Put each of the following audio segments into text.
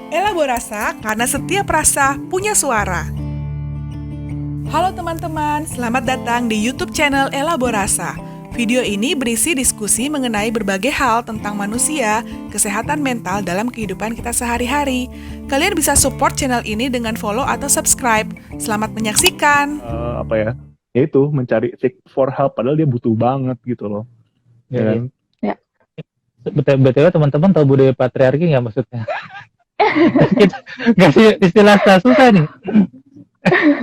Elaborasa karena setiap rasa punya suara. Halo teman-teman, selamat datang di YouTube channel Elaborasa. Video ini berisi diskusi mengenai berbagai hal tentang manusia, kesehatan mental dalam kehidupan kita sehari-hari. Kalian bisa support channel ini dengan follow atau subscribe. Selamat menyaksikan. Ya itu mencari seek for help padahal dia butuh banget gitu loh. Ya kan? Ya. Betul teman-teman tahu budaya patriarki nggak maksudnya? Kita ngasih istilah susah nih.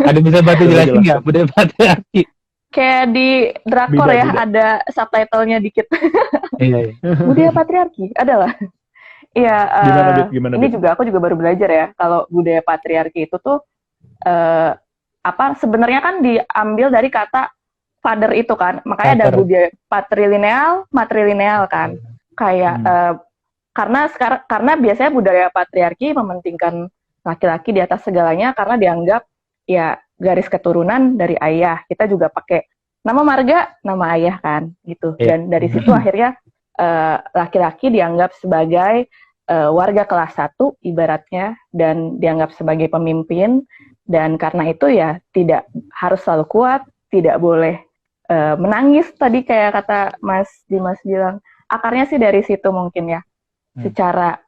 Ada bisa bantu jelasin nggak budaya patriarki? Kayak di drakor ya, ada subtitlenya dikit. Iya. Budaya patriarki, ada lah. Iya. Gimana, ini juga aku juga baru belajar ya. Kalau budaya patriarki itu tuh sebenarnya kan diambil dari kata father itu kan. Makanya ada budaya patrilineal, matrilineal kan. Kayak karena biasanya budaya patriarki mementingkan laki-laki di atas segalanya karena dianggap ya garis keturunan dari ayah. Kita juga pakai nama marga, nama ayah kan gitu. Dan dari situ akhirnya laki-laki dianggap sebagai warga kelas 1 ibaratnya dan dianggap sebagai pemimpin, dan karena itu ya tidak harus selalu kuat, tidak boleh menangis tadi kayak kata Mas Dimas bilang. Akarnya sih dari situ mungkin ya. Secara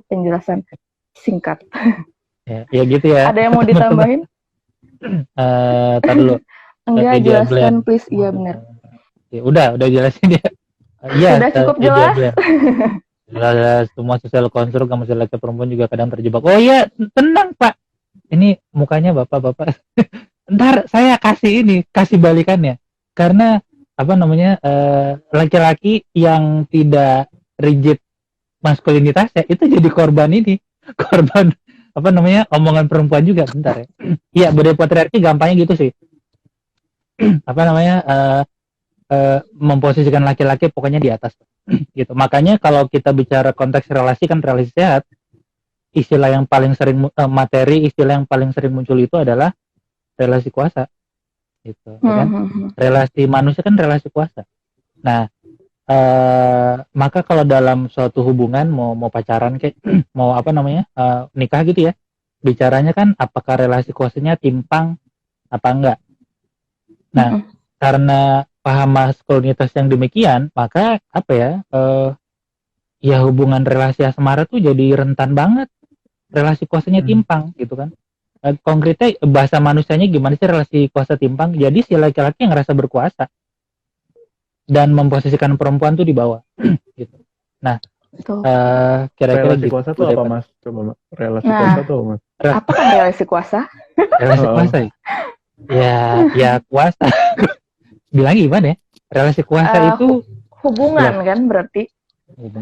penjelasan singkat. Ya gitu ya. Ada yang mau ditambahin? Tar dulu. Enggak, jelaskan please. Iya benar. Ya, udah jelasin ya. Iya. Sudah cukup jelas. Jelas, semua sosial konstruk sama laki perempuan juga kadang terjebak. Oh iya, tenang Pak. Ini mukanya bapak-bapak. Ntar saya kasih balikannya. Karena laki-laki yang tidak rigid maskulinitasnya itu jadi korban omongan perempuan juga. Bentar ya. Iya, budaya patriarki gampangnya gitu sih. Memposisikan laki-laki pokoknya di atas gitu. Makanya kalau kita bicara konteks relasi kan relasi sehat, istilah yang paling sering istilah yang paling sering muncul itu adalah relasi kuasa gitu, kan? Relasi manusia kan relasi kuasa. Nah, maka kalau dalam suatu hubungan mau pacaran kayak mau nikah gitu ya, bicaranya kan apakah relasi kuasanya timpang apa enggak. Nah, karena paham maskulinitas yang demikian, maka ya hubungan relasi asmara tuh jadi rentan banget relasi kuasanya timpang gitu kan. Konkretnya bahasa manusianya gimana sih relasi kuasa timpang? Jadi si laki-laki yang ngerasa berkuasa dan memposisikan perempuan tuh di bawah gitu. Nah, kira-kira relasi kuasa tuh apa Mas? Coba Mas. Relasi kuasa tuh Mas. Apa kan relasi kuasa? Relasi kuasa ya kuasa. Bilang gimana ya? Relasi kuasa itu hubungan kan berarti.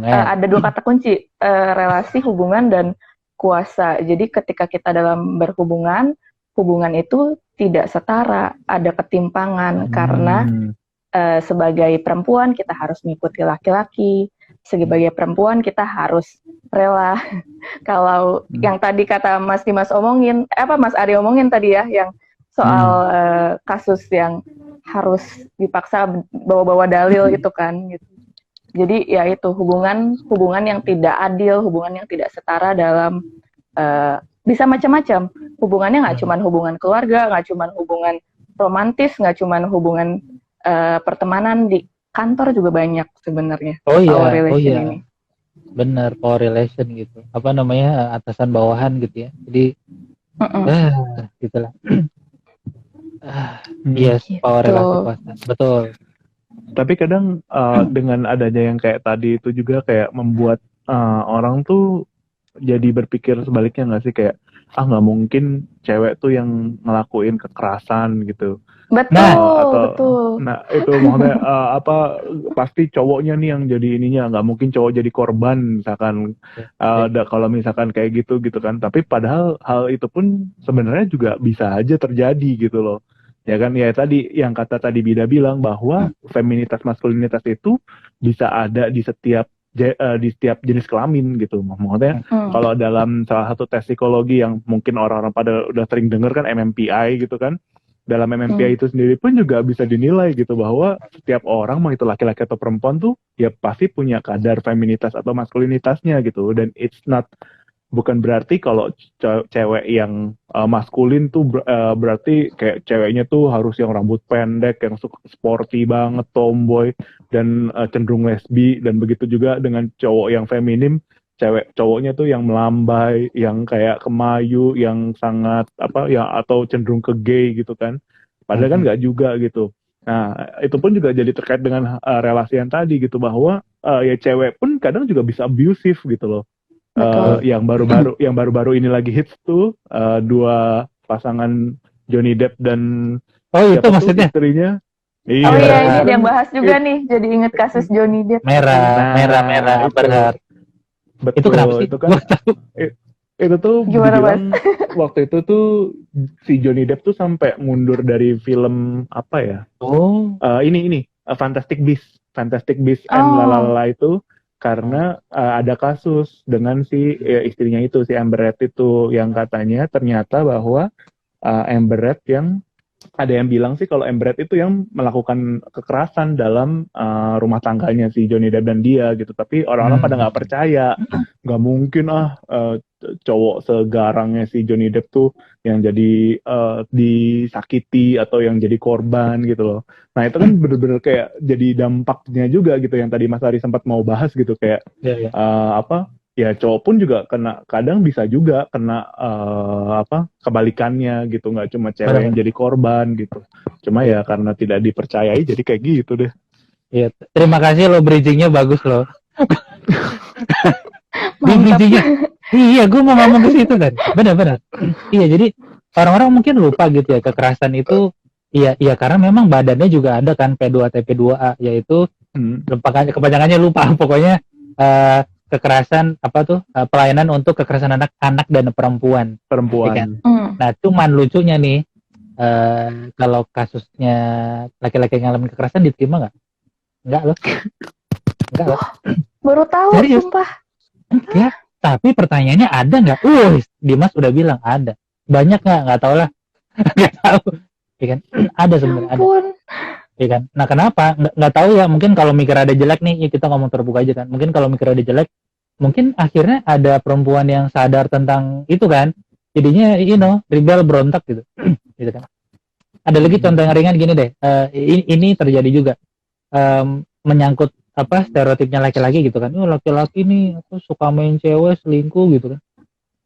Ada dua kata kunci, relasi, hubungan, dan kuasa. Jadi ketika kita dalam berhubungan, hubungan itu tidak setara, ada ketimpangan karena sebagai perempuan kita harus mengikuti laki-laki, sebagai perempuan kita harus rela. Kalau yang tadi kata Mas Dimas omongin, Mas Ari omongin tadi ya, yang soal kasus yang harus dipaksa bawa-bawa dalil itu kan gitu. Jadi ya itu hubungan yang tidak adil, hubungan yang tidak setara dalam bisa macam-macam. Hubungannya nggak cuma hubungan keluarga, nggak cuma hubungan romantis, nggak cuma hubungan pertemanan, di kantor juga banyak sebenarnya. Power relation ini. Bener, power relation gitu. Atasan bawahan gitu ya. Jadi gitulah. Yes, power relasi kuasa. Betul. Tapi kadang dengan adanya yang kayak tadi itu juga kayak membuat orang tuh jadi berpikir sebaliknya nggak sih, kayak nggak mungkin cewek tuh yang ngelakuin kekerasan gitu. Betul. Nah itu maksudnya pasti cowoknya nih yang jadi ininya, nggak mungkin cowok jadi korban misalkan. Kalau misalkan kayak gitu kan. Tapi padahal hal itu pun sebenarnya juga bisa aja terjadi gitu loh. Ya kan, ya tadi yang kata tadi Bida bilang bahwa feminitas maskulinitas itu bisa ada di setiap jenis kelamin gitu. Maksudnya kalau dalam salah satu tes psikologi yang mungkin orang-orang pada udah sering denger kan, MMPI gitu kan. Dalam MMPI itu sendiri pun juga bisa dinilai gitu bahwa setiap orang, mau itu laki-laki atau perempuan tuh ya pasti punya kadar feminitas atau maskulinitasnya gitu. Dan it's not bukan berarti kalau cewek yang maskulin tuh berarti kayak ceweknya tuh harus yang rambut pendek, yang sporty banget, tomboy, dan cenderung lesbi. Dan begitu juga dengan cowok yang feminim, cowoknya tuh yang melambai, yang kayak kemayu, yang sangat yang atau cenderung ke gay gitu kan. Padahal kan nggak juga gitu. Nah, itu pun juga jadi terkait dengan relasi yang tadi gitu, bahwa ya cewek pun kadang juga bisa abusive gitu loh. Yang baru-baru ini lagi hits tuh dua pasangan Johnny Depp dan itu maksudnya istrinya. Iya, ini yang bahas juga nih, jadi inget kasus Johnny Depp. Merah benar. Betul, itu kenapa sih? Itu kan itu tuh dibilang waktu itu tuh si Johnny Depp tuh sampai mundur dari film apa ya? Ini Fantastic Beasts and Lalala itu karena ada kasus dengan si istrinya itu, si Amber Heard itu, yang katanya ternyata bahwa Amber Heard yang ada yang bilang sih kalau Amber Heard itu yang melakukan kekerasan dalam rumah tangganya si Johnny Depp dan dia gitu. Tapi orang-orang pada nggak percaya, nggak mungkin cowok segarangnya si Johnny Depp tuh yang jadi disakiti atau yang jadi korban gitu loh. Nah itu kan bener-bener kayak jadi dampaknya juga gitu yang tadi Mas Ari sempat mau bahas gitu, kayak ya cowok pun juga kadang bisa juga kena kebalikannya gitu, nggak cuma cewek yang jadi korban gitu. Cuma ya karena tidak dipercayai jadi kayak gitu deh. Iya, terima kasih lo, bridgingnya bagus lo. Bridgingnya, iya gue mau ngomong ke situ kan, benar. Iya, jadi orang-orang mungkin lupa gitu ya, kekerasan itu iya karena memang badannya juga ada kan P2T P2A, yaitu kepanjangannya lupa pokoknya kekerasan pelayanan untuk kekerasan anak dan perempuan. Ya kan? Nah cuman lucunya nih kalau kasusnya laki-laki yang ngalamin kekerasan diterima nggak loh. Baru tahu. Serius? Sumpah. Ya, tapi pertanyaannya ada nggak? Dimas udah bilang ada. Banyak nggak tahu lah. Nggak tahu. Ya kan? Ada sebenarnya. Ada. Ya kan? Nah kenapa? Nggak tahu ya. Mungkin kalau mikir ada jelek nih, ya kita ngomong terbuka aja kan. Mungkin kalau mikir ada jelek, mungkin akhirnya ada perempuan yang sadar tentang itu kan. Jadinya, rebel, berontak gitu. Gitu kan. Ada lagi contoh yang ringan gini deh. Ini terjadi juga. Menyangkut stereotipnya laki-laki gitu kan. Laki-laki nih suka main cewek, selingkuh gitu kan.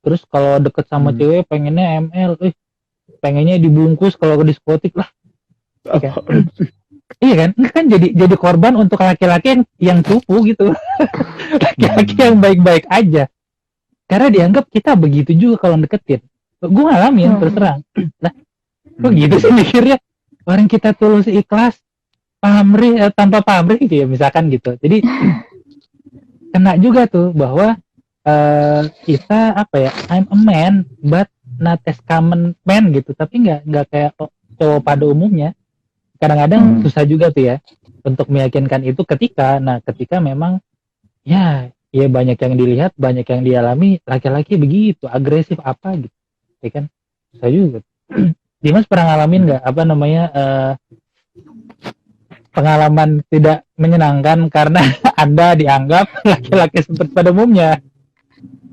Terus kalau deket sama cewek pengennya ML, pengennya dibungkus kalau ke diskotik lah. Iya kan? Iya kan jadi korban untuk laki-laki yang cupu gitu. Laki-laki yang baik-baik aja. Karena dianggap kita begitu juga kalau deketin. Gue ngalamin terus terang. Nah, kok gitu sih mikirnya? Orang kita tulus ikhlas, pamrih tanpa pamrih gitu ya misalkan gitu. Jadi kena juga tuh bahwa kita I'm a man but not as common man gitu, tapi nggak kayak cowok pada umumnya. Kadang-kadang susah juga tuh ya untuk meyakinkan itu ketika memang ya banyak yang dilihat, banyak yang dialami laki-laki begitu agresif gitu, ya kan? Susah juga. Dimas pernah ngalamin nggak pengalaman tidak menyenangkan karena Anda dianggap laki-laki seperti pada umumnya?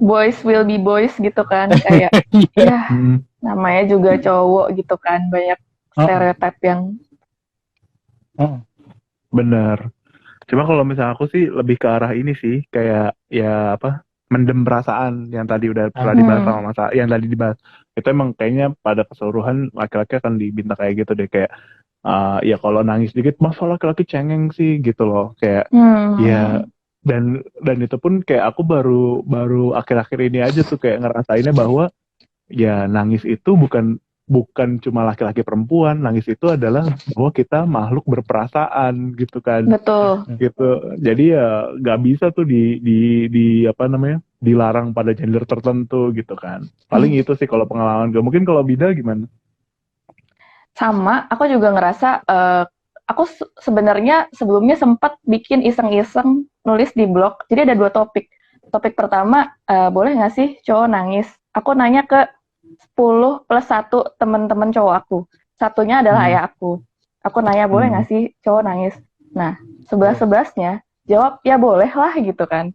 Boys will be boys gitu kan, kayak ya namanya juga cowok gitu kan, banyak stereotip yang bener. Cuma kalau misalnya aku sih lebih ke arah ini sih, kayak mendem perasaan yang tadi udah pernah dibahas sama Mas, yang tadi dibahas itu emang kayaknya pada keseluruhan laki-laki akan diminta kayak gitu deh, kayak ya kalau nangis dikit masa laki-laki cengeng sih gitu loh, kayak ya. Dan itu pun kayak aku baru akhir-akhir ini aja tuh kayak ngerasainnya bahwa ya nangis itu bukan cuma laki-laki perempuan, nangis itu adalah bahwa kita makhluk berperasaan gitu kan. Betul. Gitu. Jadi ya nggak bisa tuh dilarang pada gender tertentu gitu kan. Paling itu sih kalau pengalaman gue. Mungkin kalau Bida gimana? Sama, aku juga ngerasa aku sebenarnya sebelumnya sempat bikin iseng-iseng nulis di blog. Jadi ada 2 topik. Topik pertama, boleh nggak sih cowok nangis? Aku nanya ke 10 plus 1 teman-teman cowok aku. Satunya adalah ayah aku. Aku nanya, boleh nggak sih cowok nangis? Nah, 11-11-nya jawab, ya boleh lah gitu kan.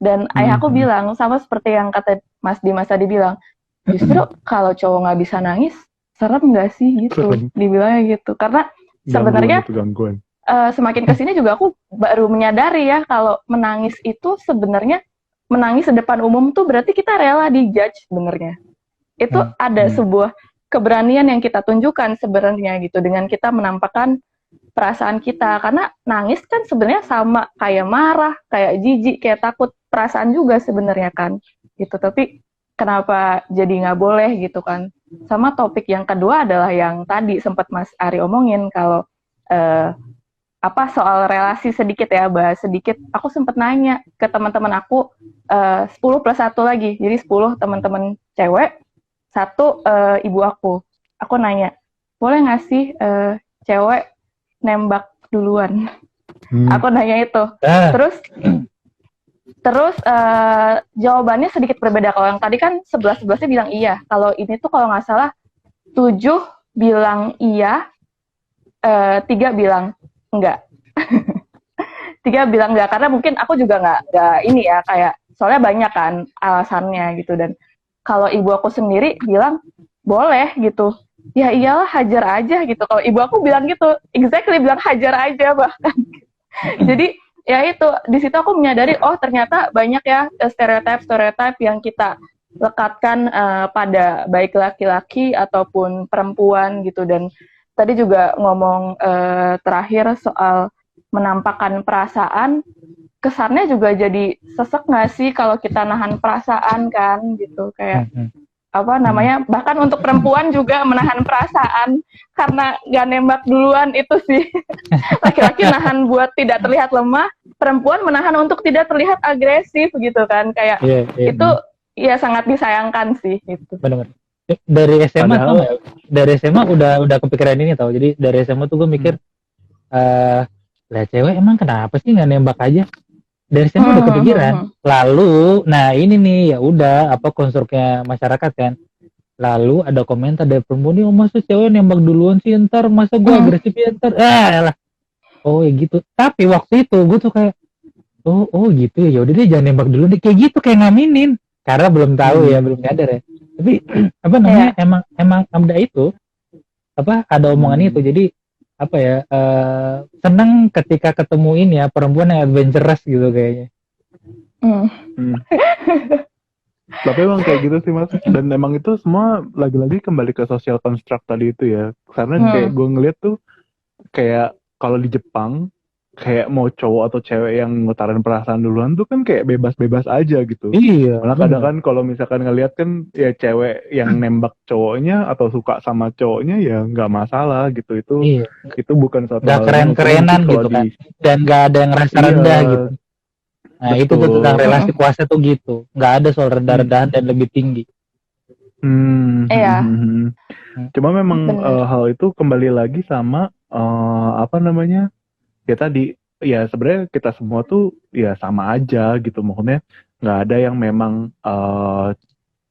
Dan ayah aku bilang, sama seperti yang kata Mas Dimas tadi bilang, justru kalau cowok nggak bisa nangis, serem nggak sih gitu, dibilangnya gitu. Karena sebenarnya semakin kesini juga aku baru menyadari ya kalau menangis itu sebenarnya menangis di depan umum tuh berarti kita rela dijudge sebenarnya. Itu ada sebuah keberanian yang kita tunjukkan sebenarnya gitu dengan kita menampakkan perasaan kita, karena nangis kan sebenarnya sama kayak marah, kayak jijik, kayak takut, perasaan juga sebenarnya kan gitu. Tapi kenapa jadi nggak boleh gitu kan. Sama topik yang kedua adalah yang tadi sempat Mas Ari omongin kalau soal relasi sedikit ya, bahas sedikit. Aku sempat nanya ke teman-teman aku 10 plus 1 lagi, jadi 10 teman-teman cewek, 1 ibu aku. Aku nanya, boleh nggak sih cewek nembak duluan? Aku nanya itu. Terus jawabannya sedikit berbeda. Kalau yang tadi kan 11-11-nya bilang iya. Kalau ini tuh kalau nggak salah 7 bilang iya, 3 bilang enggak. 3 bilang enggak karena mungkin aku juga nggak ini ya, kayak soalnya banyak kan alasannya gitu. Dan kalau ibu aku sendiri bilang boleh gitu. Ya iyalah, hajar aja gitu. Kalau ibu aku bilang gitu, exactly bilang hajar aja bahkan. Jadi ya itu, di situ aku menyadari oh ternyata banyak ya stereotip yang kita lekatkan pada baik laki-laki ataupun perempuan gitu. Dan tadi juga ngomong terakhir soal menampakkan perasaan, kesannya juga jadi sesek nggak sih kalau kita nahan perasaan kan gitu, kayak bahkan untuk perempuan juga menahan perasaan karena gak nembak duluan itu sih. Laki-laki nahan buat tidak terlihat lemah, perempuan menahan untuk tidak terlihat agresif gitu kan, kayak itu ya sangat disayangkan sih gitu. Benar. Dari SMA dari SMA udah kepikiran ini tau. Jadi dari SMA tuh gue mikir lah cewek emang kenapa sih nggak nembak aja. Dari SMA udah kepikiran. Lalu, nah ini nih ya udah konstruknya masyarakat kan. Lalu ada komentar dari perempuan, oh masa cewek nembak duluan sih, ntar masa gue agresif ya ntar. Lah. Oh ya gitu. Tapi waktu itu gue tuh kayak, oh gitu ya. Yaudah deh jangan nembak dulu deh. Kayak gitu, kayak ngaminin. Karena belum tahu ya, belum nyadar ya. Tapi emang ada itu. Ada omongan itu. Jadi seneng ketika ketemu ini ya perempuan yang adventurous gitu kayaknya. Tapi emang kayak gitu sih Mas, dan emang itu semua lagi-lagi kembali ke social construct tadi itu ya, karena kayak gue ngeliat tuh kayak kalau di Jepang kayak mau cowok atau cewek yang ngutarin perasaan duluan tuh kan kayak bebas-bebas aja gitu. Iya. Malah kadang kan kalau misalkan ngeliat kan ya cewek yang nembak cowoknya atau suka sama cowoknya ya nggak masalah gitu. Itu bukan suatu hal yang keren-kerenan gitu kan. Dan nggak ada yang rasa rendah gitu. Nah betul. Itu tuh tentang relasi kuasa tuh gitu. Nggak ada soal rendah-rendahan dan lebih tinggi. Cuma memang hal itu kembali lagi sama ya tadi, ya sebenarnya kita semua tuh ya sama aja gitu, maksudnya nggak ada yang memang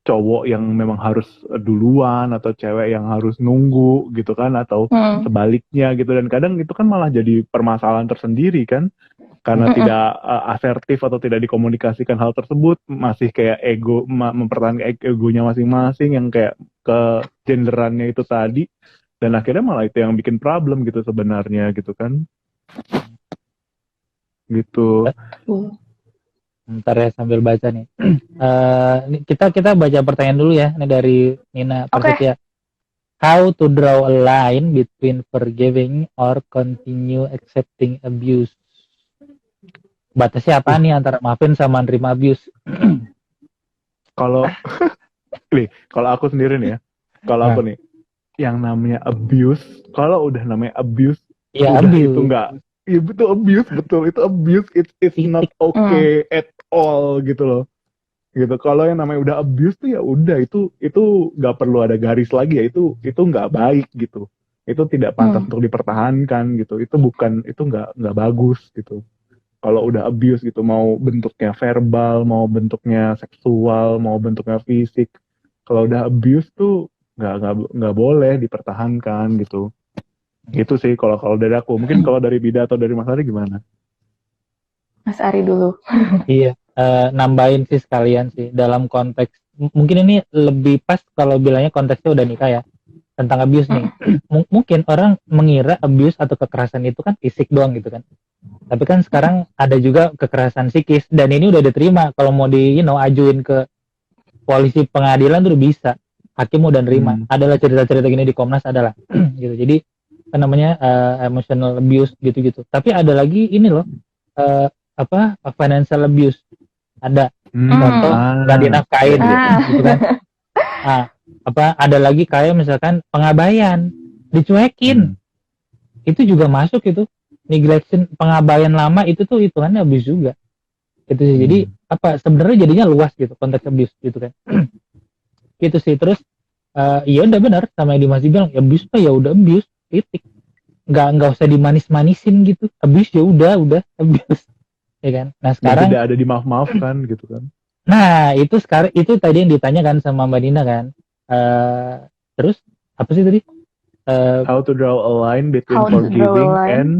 cowok yang memang harus duluan atau cewek yang harus nunggu gitu kan, atau sebaliknya gitu, dan kadang itu kan malah jadi permasalahan tersendiri kan, karena tidak asertif atau tidak dikomunikasikan hal tersebut, masih kayak mempertahankan egonya masing-masing yang kayak ke genderannya itu tadi, dan akhirnya malah itu yang bikin problem gitu sebenarnya gitu kan. Gitu. Ntar ya sambil baca nih. Kita baca pertanyaan dulu ya. Ini dari Nina Prasetya. How to draw a line between forgiving or continue accepting abuse? Batasnya apa nih antara maafin sama nerima abuse? Kalau aku sendiri nih ya. Kalau aku nih, yang namanya abuse, kalau udah namanya abuse, ya udah abuse. Itu enggak, ya betul abuse, betul itu abuse, it's not okay at all gitu loh, gitu. Kalau yang namanya udah abuse tuh ya udah itu nggak perlu ada garis lagi ya, itu nggak baik gitu, itu tidak pantas untuk dipertahankan gitu, itu nggak bagus gitu. Kalau udah abuse gitu, mau bentuknya verbal, mau bentuknya seksual, mau bentuknya fisik, kalau udah abuse tuh nggak boleh dipertahankan gitu. Gitu sih kalau dari aku. Mungkin kalau dari Bida atau dari Mas Ari gimana? Mas Ari dulu. Iya. nambahin sih sekalian sih dalam konteks mungkin ini lebih pas kalau bilangnya konteksnya udah nikah ya tentang abuse nih. Mungkin orang mengira abuse atau kekerasan itu kan fisik doang gitu kan. Tapi kan sekarang ada juga kekerasan psikis dan ini udah diterima kalau mau ajuin ke polisi pengadilan tuh udah bisa. Hakim udah nerima. Adalah cerita-cerita gini di Komnas adalah gitu. Jadi apa namanya emotional abuse gitu-gitu. Tapi ada lagi ini loh financial abuse. Ada contoh nggak dinafkain gitu kan. Ada lagi kayak misalkan pengabaian, dicuekin. Itu juga masuk itu. Neglection, pengabaian lama itu tuh hitungannya abuse juga. Gitu sih. Jadi sebenarnya jadinya luas gitu konteks abuse gitu kan. Gitu sih. Terus ya udah benar sama yang Dimas bilang, abuse ya udah abuse, titik. Nggak usah dimanis-manisin gitu. Abuse ya udah abuse. Ya kan? Nah, sekarang tidak ada dimaaf-maafkan gitu kan. Nah, itu tadi yang ditanyakan sama Mbak Dina kan. Terus apa sih tadi? How to draw a line between forgiving and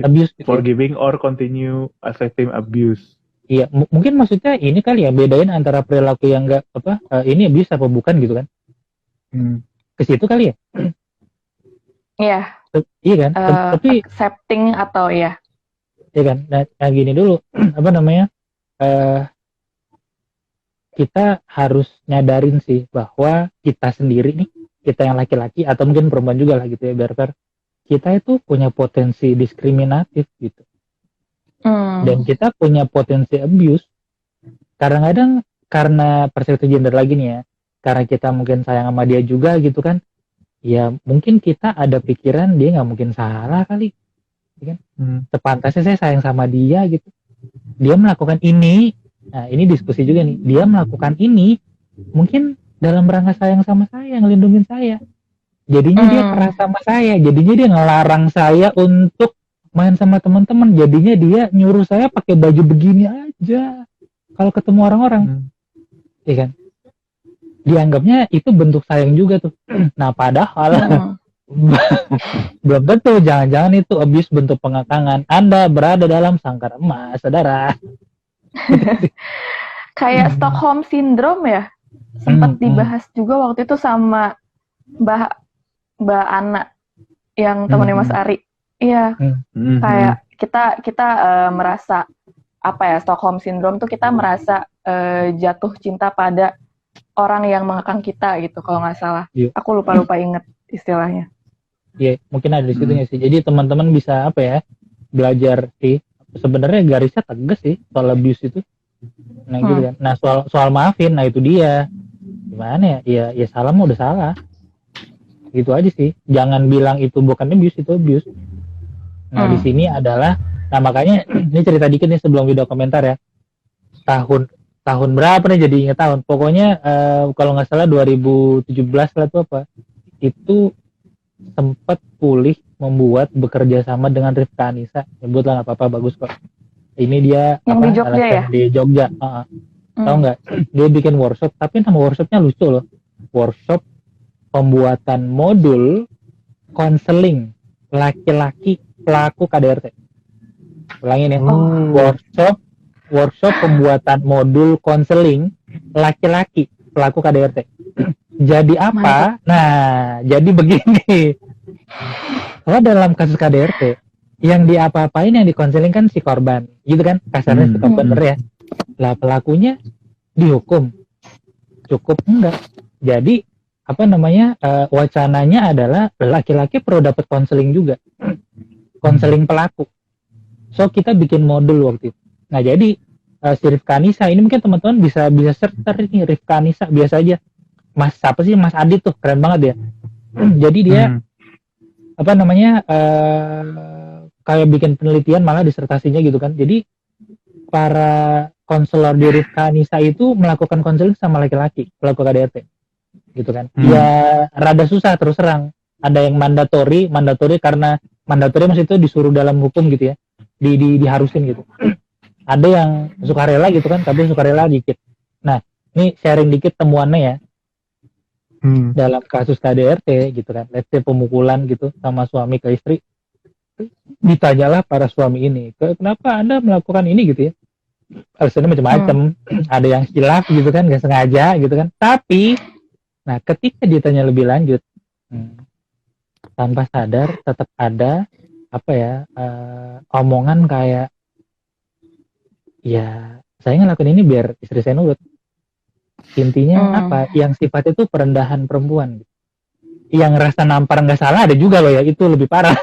abuse, forgiving or continue accepting abuse. Iya, mungkin maksudnya ini kali ya, bedain antara perilaku yang enggak ini abuse apa bukan gitu kan? Ke situ kali ya? Iya. Iya kan? Tapi accepting atau ya? Iya kan? Nah, gini dulu, kita harus nyadarin sih bahwa kita sendiri nih, kita yang laki-laki atau mungkin perempuan juga lah gitu ya, biar fair, kita itu punya potensi diskriminatif gitu. Dan kita punya potensi abuse. Kadang-kadang karena persepsi gender lagi nih ya, karena kita mungkin sayang sama dia juga gitu kan, ya mungkin kita ada pikiran dia nggak mungkin salah kali, kan? Sepantasnya saya sayang sama dia gitu. Dia melakukan ini, nah ini diskusi juga nih, dia melakukan ini mungkin dalam rangka sayang sama saya, ngelindungin saya. Jadinya dia keras sama saya, jadinya dia ngelarang saya untuk main sama teman-teman, jadinya dia nyuruh saya pakai baju begini aja kalau ketemu orang-orang, ya kan? Dianggapnya itu bentuk sayang juga tuh. Nah padahal belum tentu, jangan-jangan itu abuse bentuk pengekangan. Anda berada dalam sangkar emas, saudara. Kayak Stockholm Syndrome ya, sempat dibahas juga waktu itu sama Mbak Ana yang temannya Mas Ari. Iya, kayak kita merasa Stockholm Syndrome tuh kita merasa jatuh cinta pada orang yang mengekang kita gitu kalau nggak salah. Aku lupa inget istilahnya. Iya, mungkin ada di situnya sih. Jadi teman-teman bisa belajar sih. Sebenarnya garisnya tegas sih soal abuse itu. Nah gitu kan. Nah soal maafin, nah itu dia. Gimana ya? Ya salah mah udah salah. Gitu aja sih. Jangan bilang itu bukan abuse, itu abuse. Nah di sini adalah, nah makanya ini cerita dikit nih sebelum video komentar ya. Tahun berapa nih jadi inget tahun. Pokoknya kalau nggak salah 2017 lah tuh itu sempat Pulih membuat bekerja sama dengan Rifka Anissa. Nyebut lah nggak apa-apa, bagus kok. Ini dia yang di Jogja ya? Di Jogja. Tahu nggak? Dia bikin workshop, tapi nama workshopnya lucu loh. Workshop pembuatan modul konseling laki-laki pelaku KDRT. Ulangin ya. Workshop pembuatan modul konseling laki-laki pelaku KDRT. Jadi apa? Nah, jadi begini. Kalau dalam kasus KDRT, yang diapa-apain, yang dikonseling kan si korban, gitu kan? Kasarnya si korban bener ya. Lah pelakunya dihukum, cukup enggak? Jadi wacananya adalah laki-laki perlu dapat konseling juga, konseling pelaku. So kita bikin modul waktu itu. Nah jadi si Rifka Anissa ini mungkin teman-teman bisa search ini Rifka Anissa biasa aja. Mas siapa sih, Mas Adit tuh keren banget ya. Jadi dia kayak bikin penelitian malah disertasinya gitu kan. Jadi para konselor di Rifka Anissa itu melakukan konseling sama laki-laki pelaku KDRT gitu kan. Ya rada susah terus terang. Ada yang mandatory karena mandatory maksudnya itu disuruh dalam hukum gitu ya. Diharusin gitu. Ada yang sukarela gitu kan, tapi sukarela dikit. Nah, ini sharing dikit temuannya ya. Dalam kasus KDRT gitu kan, let's say pemukulan gitu sama suami ke istri, ditanyalah para suami ini, kenapa Anda melakukan ini gitu ya. alasannya macam-macam. Ada yang hilaf gitu kan, nggak sengaja gitu kan. Tapi, nah ketika ditanya lebih lanjut, tanpa sadar tetap ada apa ya omongan kayak, ya saya ngelakuin ini biar istri saya nurut. Intinya apa? Yang sifatnya itu perendahan perempuan. Yang rasa nampar nggak salah ada juga loh ya, itu lebih parah.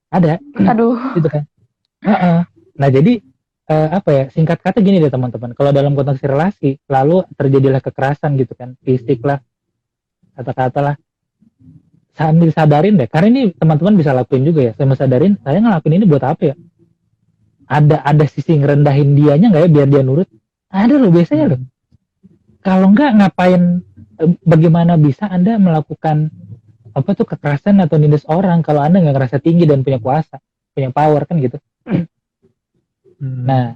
Ada. Aduh. Gitu kan. Nah jadi apa ya, singkat kata gini deh teman-teman, kalau dalam konteks relasi lalu terjadilah kekerasan gitu kan, fisik lah, kata-kata lah, sambil sadarin deh, karena ini teman-teman bisa lakuin juga ya, saya sadarin saya ngelakuin ini buat apa ya, ada sisi ngerendahin dianya nggak ya biar dia nurut, ada loh biasanya loh. Kalau nggak ngapain, bagaimana bisa Anda melakukan apa tuh kekerasan atau nindas orang kalau Anda nggak ngerasa tinggi dan punya kuasa, punya power kan gitu. Nah,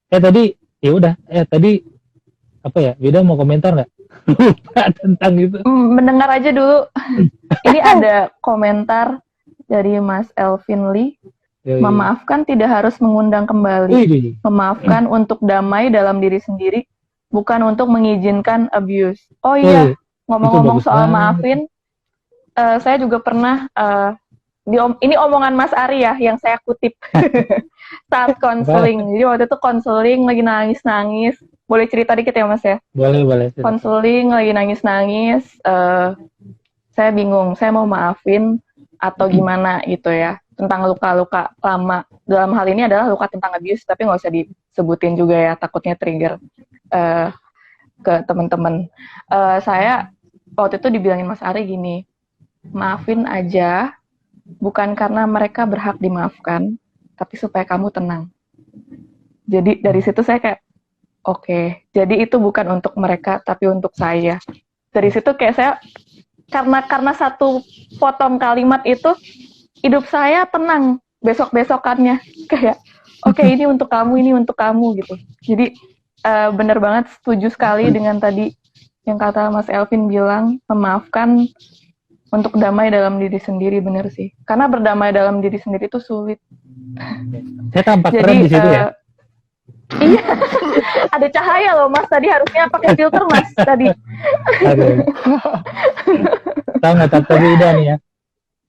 tadi ya udah, tadi apa ya? Wida mau komentar nggak? Lupa tentang itu. Mendengar aja dulu. Ini ada komentar dari Mas Elvin Lee. Memaafkan tidak harus mengundang kembali. Memaafkan untuk damai dalam diri sendiri, bukan untuk mengizinkan abuse. Oh iya, ngomong-ngomong soal maafin, saya juga pernah ini omongan Mas Ari ya yang saya kutip saat konseling. Jadi waktu itu konseling lagi nangis-nangis. Boleh cerita dikit ya Mas ya? Boleh. Konseling lagi nangis-nangis. Saya bingung, saya mau maafin atau gimana gitu ya. Tentang luka-luka lama. Dalam hal ini adalah luka tentang abuse, tapi nggak usah disebutin juga ya, takutnya trigger ke teman-teman. Saya waktu itu dibilangin Mas Ari gini, maafin aja, bukan karena mereka berhak dimaafkan, tapi supaya kamu tenang. Jadi dari situ saya kayak, oke, jadi itu bukan untuk mereka, tapi untuk saya. Dari situ kayak saya, karena satu potong kalimat itu, hidup saya tenang besok-besokannya. Kayak, oke, ini untuk kamu gitu. Jadi benar banget, setuju sekali dengan tadi yang kata Mas Elvin bilang, memaafkan untuk damai dalam diri sendiri, bener sih. Karena berdamai dalam diri sendiri itu sulit. Saya tampak keren di situ ya. Iya, ada cahaya loh Mas. Tadi harusnya pakai filter Mas tadi. Tahu nggak? Tapi Ida nih ya.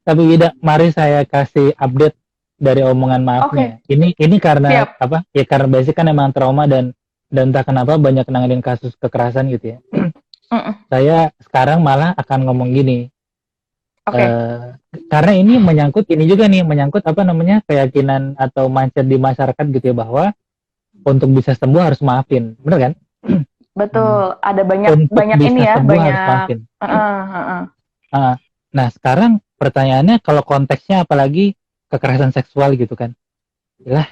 Tapi Ida, mari saya kasih update dari omongan maafnya. Okay. Ini karena apa? Ya karena basic kan emang trauma dan entah kenapa banyak nanganin kasus kekerasan gitu ya. Saya sekarang malah akan ngomong gini. Karena ini menyangkut apa namanya, keyakinan atau mindset di masyarakat gitu ya, bahwa untuk bisa sembuh harus maafin, bener kan? Betul, ada banyak ini ya, banyak. Nah sekarang pertanyaannya, kalau konteksnya apalagi kekerasan seksual gitu kan, lah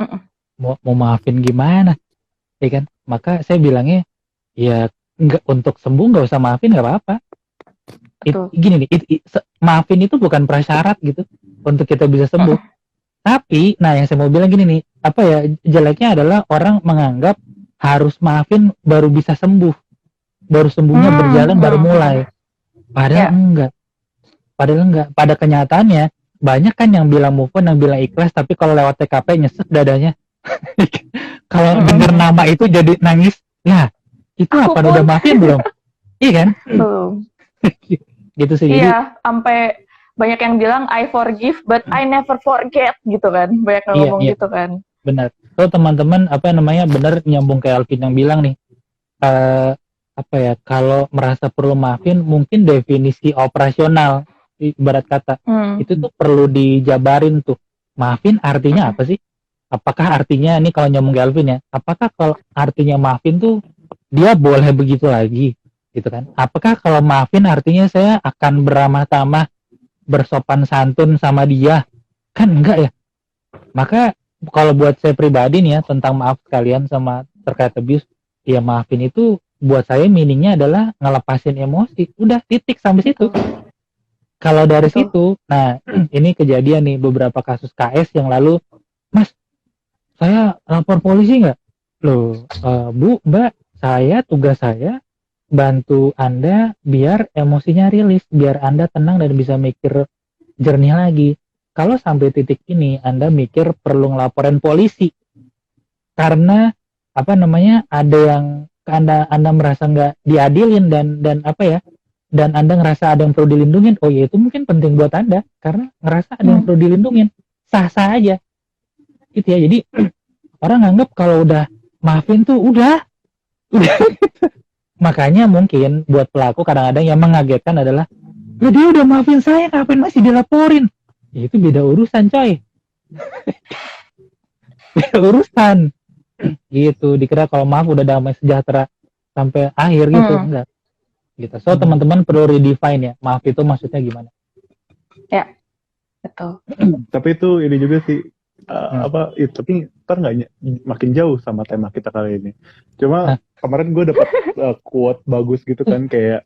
mau maafin gimana, ya kan? Maka saya bilangnya ya nggak, untuk sembuh nggak usah maafin, nggak apa-apa. Gini nih, maafin itu bukan prasyarat gitu untuk kita bisa sembuh. Tapi, nah yang saya mau bilang gini nih, apa ya, jeleknya adalah orang menganggap harus maafin baru bisa sembuh, baru sembuhnya berjalan baru mulai. Padahal enggak. Pada kenyataannya banyak kan yang bilang move on, yang bilang ikhlas, tapi kalau lewat TKP nyesek dadanya. Kalau denger nama itu jadi nangis. Nah, itu apa udah maafin belum? Iya kan? Gitu sih. Iya, sampai banyak yang bilang I forgive but I never forget gitu kan. Banyak yang ngomong gitu kan. Benar. So teman-teman, apa namanya, benar nyambung kayak Alvin yang bilang nih. Apa ya, kalau merasa perlu maafin, mungkin definisi operasional ibarat kata itu tuh perlu dijabarin tuh. Maafin artinya apa sih? Apakah artinya, ini kalau nyambung ke Alvin ya, apakah kalau artinya maafin tuh dia boleh begitu lagi? Gitu kan? Apakah kalau maafin artinya saya akan beramah tamah, bersopan santun sama dia? Kan enggak ya. Maka kalau buat saya pribadi nih ya, tentang maaf sekalian sama terkait abuse, ya maafin itu buat saya meaningnya adalah ngelepasin emosi. Udah, titik sampai situ. Kalau dari situ, nah ini kejadian nih beberapa kasus KS yang lalu, Mas, saya lapor polisi nggak? Loh, Bu, Mbak, tugas saya bantu Anda biar emosinya rilis, biar Anda tenang dan bisa mikir jernih lagi. Kalau sampai titik ini Anda mikir perlu ngelaporin polisi karena apa namanya, ada yang anda merasa nggak diadilin dan apa ya, dan Anda ngerasa ada yang perlu dilindungin, oh ya itu mungkin penting buat Anda karena ngerasa ada yang perlu dilindungin, sah-sah aja gitu ya. Jadi orang nganggap kalau udah maafin tuh udah makanya mungkin buat pelaku kadang-kadang yang mengagetkan adalah, ya dia udah maafin saya, ngapain masih dilaporin? Ya, itu beda urusan coy. Beda urusan gitu. Dikira kalau maaf udah damai sejahtera sampai akhir gitu, enggak gitu. So teman-teman perlu redefine ya, maaf itu maksudnya gimana ya. Betul. Tapi itu ini juga sih apa itu, tapi ntar nggak makin jauh sama tema kita kali ini. Cuma kemarin gue dapat quote bagus gitu kan, kayak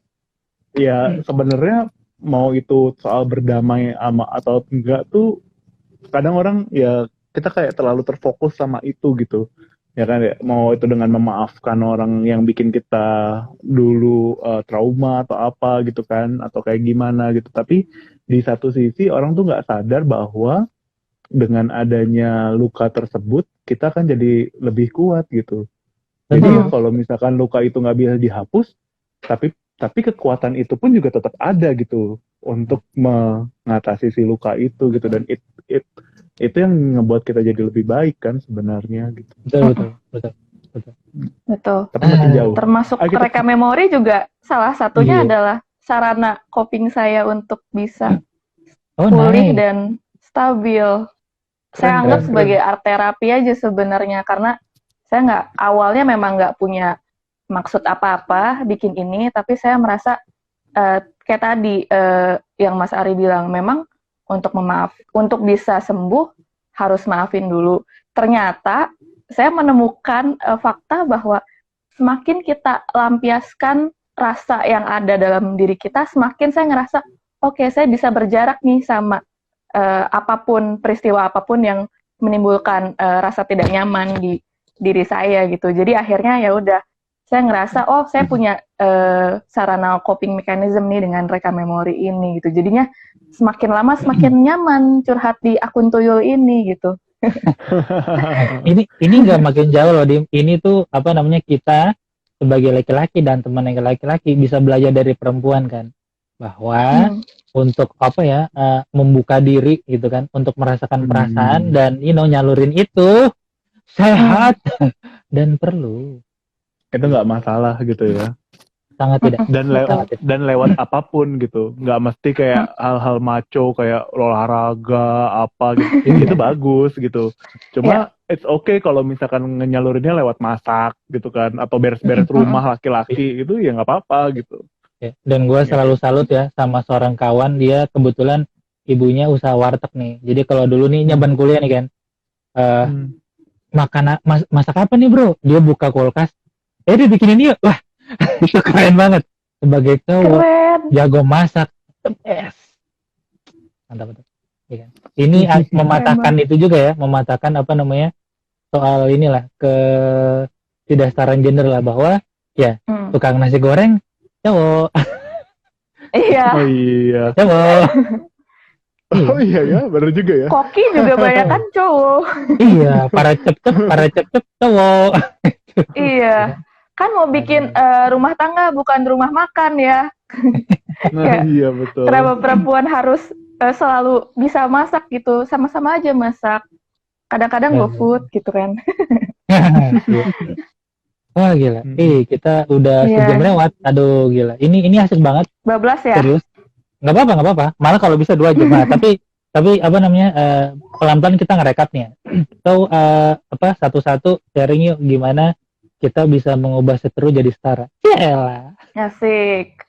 ya sebenarnya mau itu soal berdamai sama atau enggak tuh kadang orang ya kita kayak terlalu terfokus sama itu gitu ya kan ya, mau itu dengan memaafkan orang yang bikin kita dulu trauma atau apa gitu kan, atau kayak gimana gitu. Tapi di satu sisi orang tuh nggak sadar bahwa dengan adanya luka tersebut kita kan jadi lebih kuat gitu. Jadi kalau misalkan luka itu nggak bisa dihapus, tapi kekuatan itu pun juga tetap ada gitu untuk mengatasi si luka itu gitu. Dan itu yang ngebuat kita jadi lebih baik kan sebenarnya gitu. Betul. Tapi makin jauh. Termasuk rekam memori juga salah satunya adalah sarana coping saya untuk bisa pulih dan stabil. Saya anggap sebagai art terapi aja sebenarnya, karena saya awalnya memang nggak punya maksud apa-apa bikin ini, tapi saya merasa kayak tadi yang Mas Ari bilang, memang untuk bisa sembuh harus maafin dulu. Ternyata saya menemukan fakta bahwa semakin kita lampiaskan rasa yang ada dalam diri kita, semakin saya ngerasa oke, saya bisa berjarak nih sama peristiwa apapun yang menimbulkan rasa tidak nyaman di diri saya gitu. Jadi akhirnya ya udah, saya ngerasa saya punya sarana coping mechanism nih dengan rekam memori ini gitu. Jadinya semakin lama semakin nyaman curhat di akun tuyul ini gitu. ini nggak makin jauh loh, ini tuh apa namanya, kita sebagai laki-laki dan teman yang laki-laki bisa belajar dari perempuan kan, bahwa untuk apa ya, membuka diri gitu kan, untuk merasakan perasaan dan nyalurin itu sehat dan perlu. Itu nggak masalah gitu ya. Sangat tidak. Dan lewat apapun gitu, nggak mesti kayak hal-hal maco kayak olahraga apa gitu. Itu bagus gitu. Cuma it's okay kalau misalkan nyalurinnya lewat masak gitu kan, atau beres-beres rumah laki-laki itu ya nggak apa-apa gitu. Dan gue selalu salut ya sama seorang kawan, dia kebetulan ibunya usaha warteg nih. Jadi kalau dulu nih nyoban kuliah nih kan, masak apa nih bro? Dia buka kulkas, dia bikinin dia, wah itu keren banget. Sebagai cowok jago masak, the best. Mantap. Ya kan? Ini mematahkan itu juga ya, mematahkan apa namanya, soal inilah ketidaksetaraan gender lah, bahwa ya tukang nasi goreng cowok. Iya. Oh iya. Cowok. Oh iya ya, benar juga ya. Koki juga banyak kan cowok. Iya, para cep-cep cowok. Iya. Kan mau bikin rumah tangga bukan rumah makan ya. Nah, iya betul. Kenapa perempuan harus selalu bisa masak gitu? Sama-sama aja masak. Kadang-kadang GoFood gitu kan. Wah gila. Kita udah sejam lewat. Aduh gila. Ini asik banget. Bablas ya? Serius. Nggak apa-apa. Malah kalau bisa 2 jam. Nah, tapi apa namanya, pelan-pelan kita ngerekapnya. So satu-satu sharing yuk gimana kita bisa mengubah seteru jadi setara. Yaelah. Asik.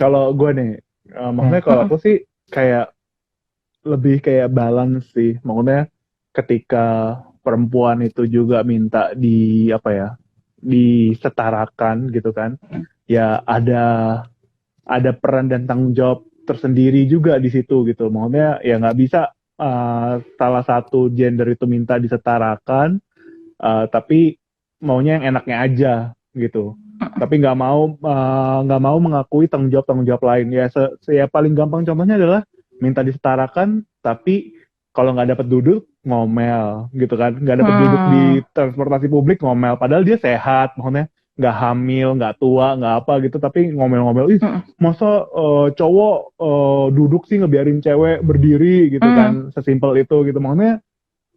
Kalau gue nih, maksudnya kalau aku sih kayak lebih kayak balance sih. Maksudnya ketika perempuan itu juga minta disetarakan gitu kan. Ya ada peran dan tanggung jawab tersendiri juga di situ gitu. Maksudnya ya nggak bisa salah satu gender itu minta disetarakan, tapi maunya yang enaknya aja gitu. Tapi nggak mau mengakui tanggung jawab lain. Ya paling gampang contohnya adalah minta disetarakan, tapi kalau nggak dapat duduk ngomel gitu kan, nggak dapat duduk di transportasi publik ngomel, padahal dia sehat, maksudnya nggak hamil, nggak tua, nggak apa gitu, tapi ngomel-ngomel, masa cowok duduk sih ngebiarin cewek berdiri gitu kan, sesimpel itu gitu. Maksudnya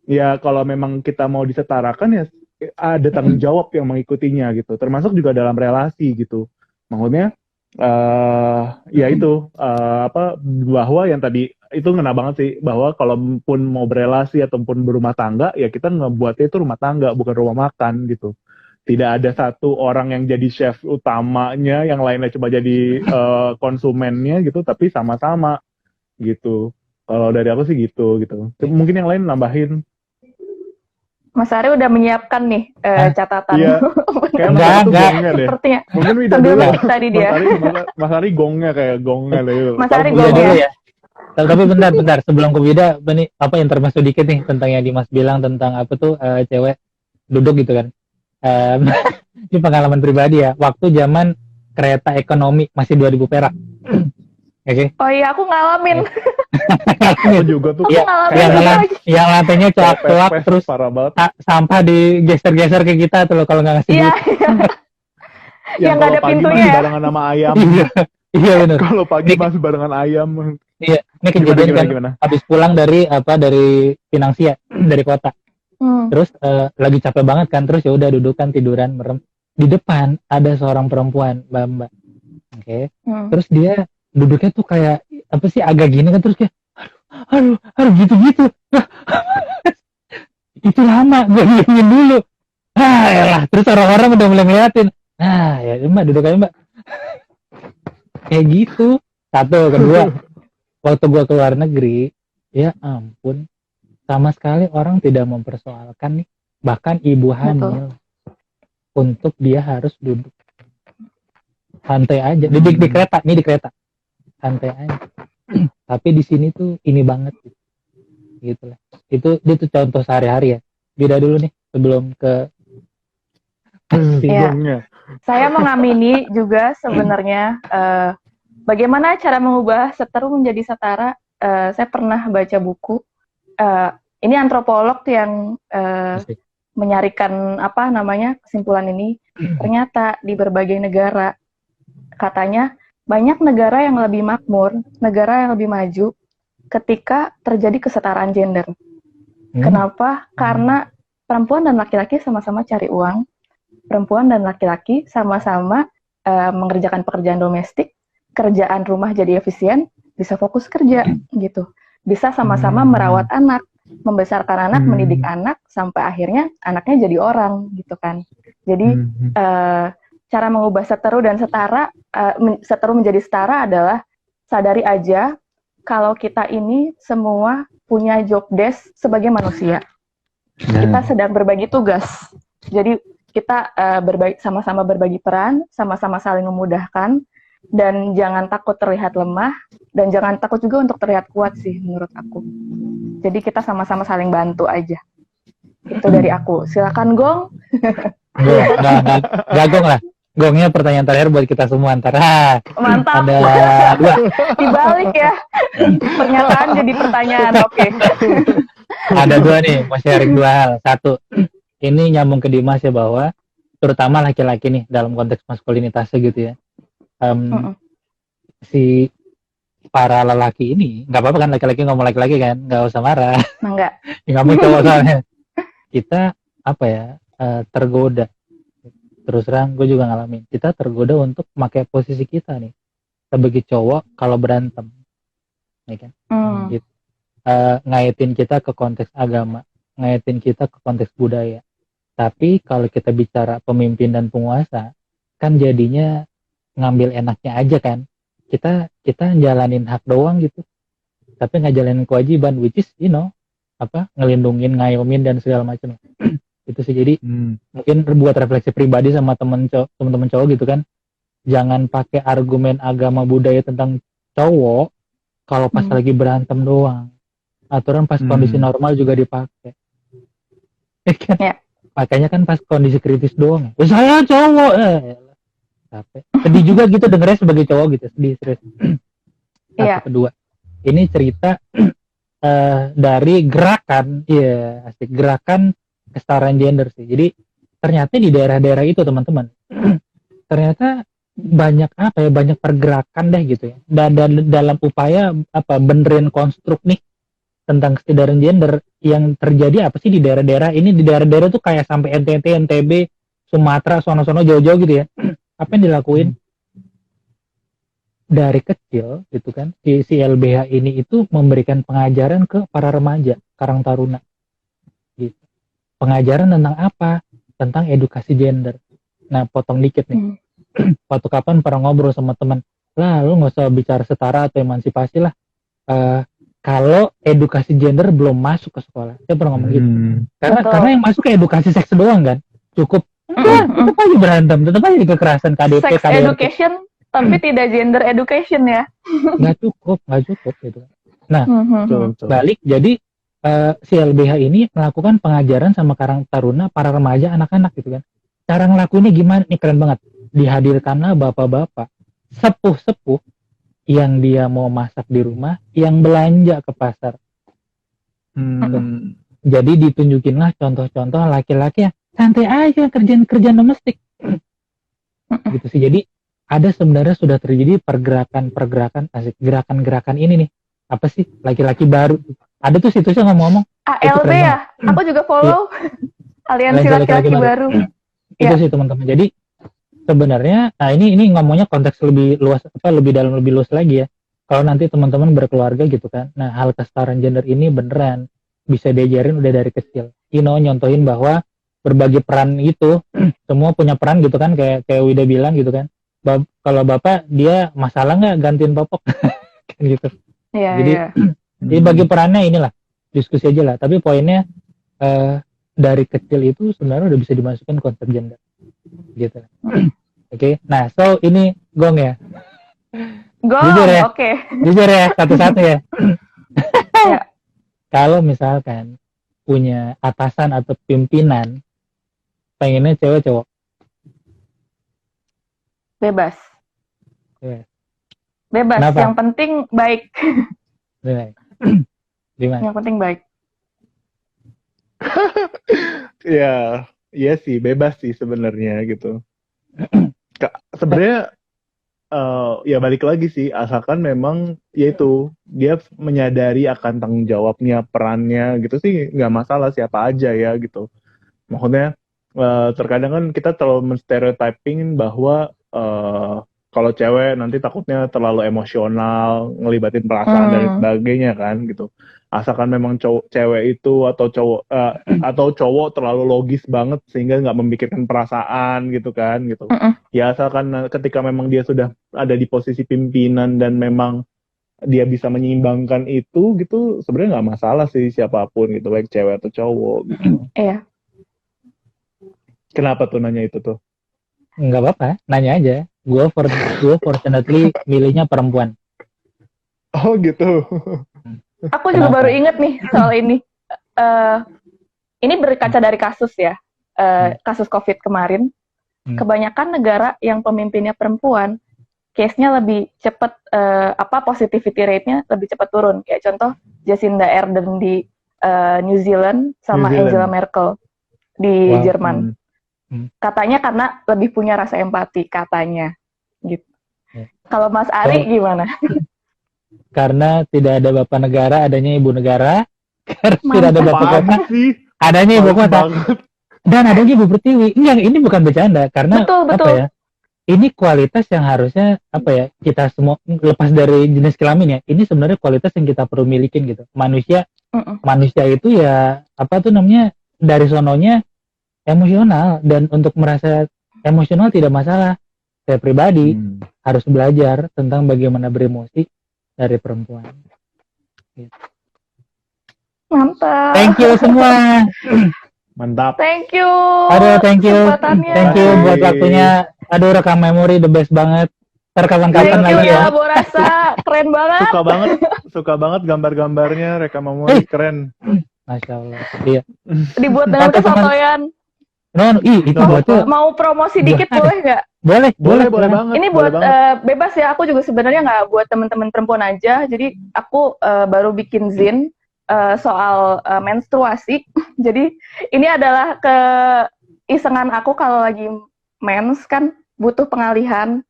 ya kalau memang kita mau disetarakan ya ada tanggung jawab yang mengikutinya gitu, termasuk juga dalam relasi gitu. Maksudnya ya itu bahwa yang tadi itu ngena banget sih, bahwa kalaupun mau berelasi ataupun berumah tangga ya kita ngebuatnya itu rumah tangga bukan rumah makan gitu. Tidak ada satu orang yang jadi chef utamanya, yang lainnya cuma jadi konsumennya gitu, tapi sama-sama gitu. Kalau dari aku sih gitu. Mungkin yang lain nambahin. Mas Ari udah menyiapkan nih catatan. Iya. Enggak. Sepertinya. Mungkin Wida sambil dulu. ngetik tadi dia. Mas Ari gongnya kayak gongnya deh. Mas Ari Wida gongnya. dulu ya. Tapi bentar sebelum ke Wida, ini apa intermezzo dikit nih tentang yang Dimas bilang tentang apa tuh cewek duduk gitu kan. Ini pengalaman pribadi ya. Waktu zaman kereta ekonomi masih 2.000 perak. Oke. Oh iya, aku ngalamin. Aku juga tuh. Iya, yang lantainya coak-coak terus parah banget. Sampah digeser-geser ke kita tuh loh kalau nggak ngasih Iya. Yang nggak ada pagi pintunya masih ya. barengan sama ayam. Iya benar. Kalau pagi masih barengan ayam. Iya, ini kejadian kan habis pulang dari Pinangsia, dari kota. Terus lagi capek banget kan, terus ya udah dudukan tiduran merem. Di depan ada seorang perempuan, Mbak. Oke. Terus dia duduknya tuh kayak apa sih, agak gini kan, terus kayak aduh gitu. Itu lama, gue diemin dulu. Elah, terus orang-orang udah mulai ngeliatin. Ya Mbak, duduk aja Mbak. Kayak gitu. Satu, kedua, waktu gue keluar negeri, ya ampun, sama sekali orang tidak mempersoalkan nih, bahkan ibu hamil, untuk dia harus duduk santai aja, di kereta, santai aja. Tapi di sini tuh ini banget gitu lah. Itu contoh sehari-hari ya. Beda dulu nih sebelum ke ya. Saya mengamini juga sebenarnya bagaimana cara mengubah seteru menjadi setara. Saya pernah baca buku. Ini antropolog yang menyarikan kesimpulan ini. Ternyata di berbagai negara, katanya banyak negara yang lebih makmur, negara yang lebih maju ketika terjadi kesetaraan gender. Kenapa? Karena perempuan dan laki-laki sama-sama cari uang, perempuan dan laki-laki sama-sama mengerjakan pekerjaan domestik, kerjaan rumah jadi efisien, bisa fokus kerja gitu. Bisa sama-sama merawat anak, membesarkan anak, mendidik anak, sampai akhirnya anaknya jadi orang gitu kan. Jadi cara mengubah seteru dan seteru menjadi setara adalah sadari aja kalau kita ini semua punya job desk sebagai manusia. Kita sedang berbagi tugas. Jadi kita sama-sama berbagi peran, sama-sama saling memudahkan, dan jangan takut terlihat lemah, dan jangan takut juga untuk terlihat kuat sih menurut aku. Jadi kita sama-sama saling bantu aja. Itu dari aku. Silakan Gong. Gak Gong lah. Gongnya pertanyaan terakhir buat kita semua antara. Mantap. Ada 2. Dibalik ya. Pernyataan jadi pertanyaan. Oke. Ada 2 nih, mau sharing 2 hal. 1, ini nyambung ke Dimas ya, bahwa terutama laki-laki nih dalam konteks maskulinitasnya gitu ya. Si para lelaki ini, nggak apa-apa kan laki-laki ngomong laki-laki kan, nggak usah marah. Enggak. Ngomong cowok soalnya. Kita tergoda. Terus terang gue juga ngalamin, kita tergoda untuk pakai posisi kita nih sebagai cowok kalau berantem, ya kan? Gitu. Ngaitin kita ke konteks agama, ngaitin kita ke konteks budaya. Tapi kalau kita bicara pemimpin dan penguasa, kan jadinya ngambil enaknya aja kan. Kita jalanin hak doang gitu, tapi nggak jalanin kewajiban, which is ngelindungin, ngayomin dan segala macam. Itu sih, jadi mungkin buat refleksi pribadi sama temen-temen cowok gitu kan, jangan pakai argumen agama budaya tentang cowok kalau pas lagi berantem doang. Aturan pas kondisi normal juga dipakai. Ya. Makanya kan pas kondisi kritis doang. Saya cowok. Capek. Sedih juga gitu dengernya sebagai cowok gitu, sedih serius. Iya. Kedua, ini cerita dari gerakan, ya asik, gerakan kesetaraan gender sih. Jadi ternyata di daerah-daerah itu teman-teman, ternyata banyak banyak pergerakan deh gitu ya. Dan dalam upaya benerin konstruk nih tentang kesetaraan gender yang terjadi apa sih di daerah-daerah ini. Di daerah-daerah tuh kayak sampai NTT, NTB, Sumatera, sono-sono jauh-jauh gitu ya. Apa yang dilakuin dari kecil gitu kan, si LBH ini itu memberikan pengajaran ke para remaja Karang Taruna gitu. Pengajaran tentang apa? Tentang edukasi gender. Nah, potong dikit nih. Waktu kapan pernah ngobrol sama teman, lah lu nggak usah bicara setara atau emansipasi lah, kalau edukasi gender belum masuk ke sekolah. Saya pernah ngomong gitu. Karena yang masuk ke edukasi seks doang kan, cukup tetap aja berantem, tetap aja kekerasan KDP, Sex education tapi tidak gender education ya. Nggak cukup gitu. Nah, balik jadi si LBH ini melakukan pengajaran sama Karang Taruna, para remaja, anak-anak gitu kan. Cara ngelakuinnya gimana? Ini keren banget. Dihadirkanlah bapak-bapak sepuh-sepuh yang dia mau masak di rumah, yang belanja ke pasar. Jadi ditunjukinlah contoh-contoh laki-laki yang santai aja kerjaan domestik. Gitu sih. Jadi ada sebenarnya sudah terjadi pergerakan asik, gerakan-gerakan ini nih. Apa sih? Laki-laki baru. Ada tuh situsnya ngomong-ngomong. ALB ya? Aku juga follow. Aliansi laki-laki baru. Itu sih teman-teman. Jadi sebenarnya, nah ini ngomongnya konteks lebih luas, lebih dalam, lebih luas lagi ya. Kalau nanti teman-teman berkeluarga gitu kan, nah hal kesetaraan gender ini beneran bisa diajarin udah dari kecil. Nyontohin bahwa berbagi peran itu, semua punya peran gitu kan, kayak Wida bilang gitu kan. Kalau bapak dia masalah nggak gantiin popok, kan gitu. Jadi bagi perannya inilah, diskusi aja lah. Tapi poinnya dari kecil itu sebenarnya udah bisa dimasukkan konsep gender. Gitu. Oke. Nah, so ini gong ya. Gong, jujur ya. Oke. Jujur ya, satu-satu ya. Kalau misalkan punya atasan atau pimpinan, pengennya cewek cowok? Bebas. Kenapa? Yang penting baik. Gimana? Yang penting baik. Ya, iya sih, bebas sih sebenarnya gitu. Sebenarnya ya balik lagi sih, asalkan memang yaitu dia menyadari akan tanggung jawabnya, perannya gitu sih, nggak masalah siapa aja ya gitu. Maksudnya terkadang kan kita terlalu menstereotyping bahwa kalau cewek nanti takutnya terlalu emosional, ngelibatin perasaan dan sebagainya kan gitu. Asalkan memang cewek itu atau cowok terlalu logis banget sehingga nggak memikirkan perasaan gitu kan gitu. Ya asalkan ketika memang dia sudah ada di posisi pimpinan dan memang dia bisa menyeimbangkan itu gitu, sebenarnya nggak masalah sih siapapun gitu, baik cewek atau cowok gitu. Iya. Kenapa tuh nanya itu tuh? Nggak apa-apa, nanya aja. Gue fortunately milihnya perempuan. Oh gitu. Aku juga baru inget nih soal ini. Ini berkaca dari kasus ya, kasus COVID kemarin. Kebanyakan negara yang pemimpinnya perempuan, case-nya lebih cepat, positivity rate-nya lebih cepat turun. Kayak contoh Jacinda Ardern di New Zealand sama Angela Merkel di Jerman. Katanya karena lebih punya rasa empati, katanya. Gitu. Kalau Mas Ari gimana? Karena tidak ada bapak negara, adanya ibu negara. Karena tidak ada bapak kota, adanya ibu kota. Dan adanya ibu pertiwi. Ini bukan bercanda, karena betul. Ya? Ini kualitas yang harusnya kita semua lepas dari jenis kelamin ya. Ini sebenarnya kualitas yang kita perlu milikin gitu. Manusia itu ya dari sononya emosional, dan untuk merasa emosional tidak masalah. Saya pribadi harus belajar tentang bagaimana beremosi dari perempuan. Gitu. Mantap. Thank you semua. Mantap. Thank you. Aduh, thank you buat waktunya. Aduh, rekam memori the best banget. Terkawan-kawan lagi ya. Borasa, keren banget. Suka banget gambar-gambarnya, rekam memori keren. Masya Allah. Iya. Dibuat dengan kesotoyan. Itu buatnya. Mau promosi dikit boleh nggak? Boleh banget. Ini buat bebas ya. Aku juga sebenarnya nggak buat teman-teman perempuan aja. Jadi aku baru bikin zin soal menstruasi. Jadi ini adalah keisengan aku kalau lagi mens kan butuh pengalihan.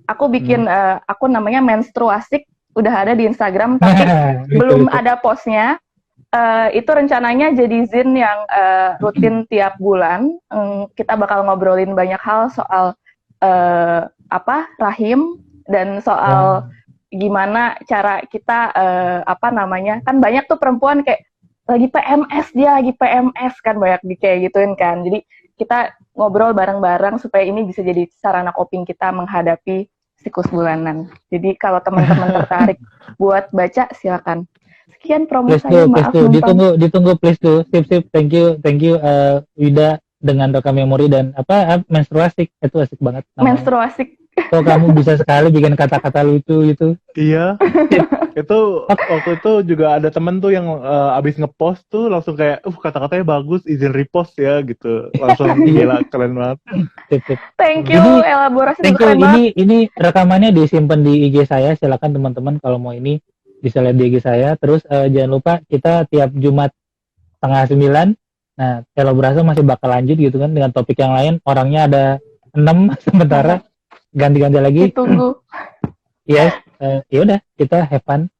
Aku bikin akun namanya menstruasik, udah ada di Instagram tapi belum ada postnya. Itu rencananya jadi zin yang rutin tiap bulan. Kita bakal ngobrolin banyak hal soal rahim dan soal gimana cara kita kan banyak tuh perempuan kayak lagi PMS kan banyak kayak gituin kan. Jadi kita ngobrol bareng-bareng supaya ini bisa jadi sarana coping kita menghadapi siklus bulanan. Jadi kalau teman-teman tertarik buat baca silakan. Sekian promo saya, maaf ditunggu please tuh. Sip, thank you Wida dengan Roka Memori dan menstruasik itu asik banget namanya. Menstruasik. Kok kamu bisa sekali bikin kata-kata lucu gitu. Iya. Itu waktu itu juga ada temen tuh yang abis ngepost tuh langsung kayak kata-katanya bagus, izin repost ya gitu. Langsung gila, keren banget. Sip. Thank you, elaborasi keren banget. Ini rekamannya disimpan di IG saya, silakan teman-teman kalau mau ini bisa lihat di IG saya. Terus jangan lupa kita tiap Jumat 8:30. Nah, elaborasi masih bakal lanjut gitu kan dengan topik yang lain. Orangnya ada 6 sementara. Ganti-ganti lagi. Ditunggu. Yes, ya udah kita have fun.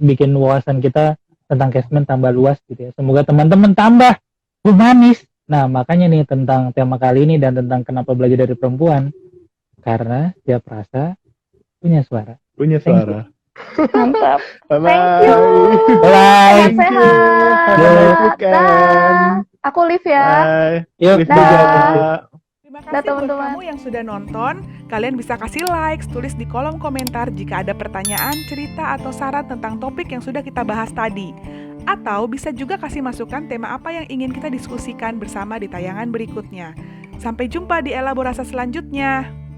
Bikin wawasan kita tentang casement tambah luas gitu ya. Semoga teman-teman tambah humanis. Nah, makanya nih tentang tema kali ini dan tentang kenapa belajar dari perempuan. Karena tiap rasa punya suara. Mantap. Bye-bye. Thank you. Bye. Sehat. Aku Liv ya. Bye. Yuk. Terima kasih buat kamu yang sudah nonton. Kalian bisa kasih like, tulis di kolom komentar jika ada pertanyaan, cerita, atau saran tentang topik yang sudah kita bahas tadi. Atau bisa juga kasih masukan tema apa yang ingin kita diskusikan bersama di tayangan berikutnya. Sampai jumpa di elaborasi selanjutnya.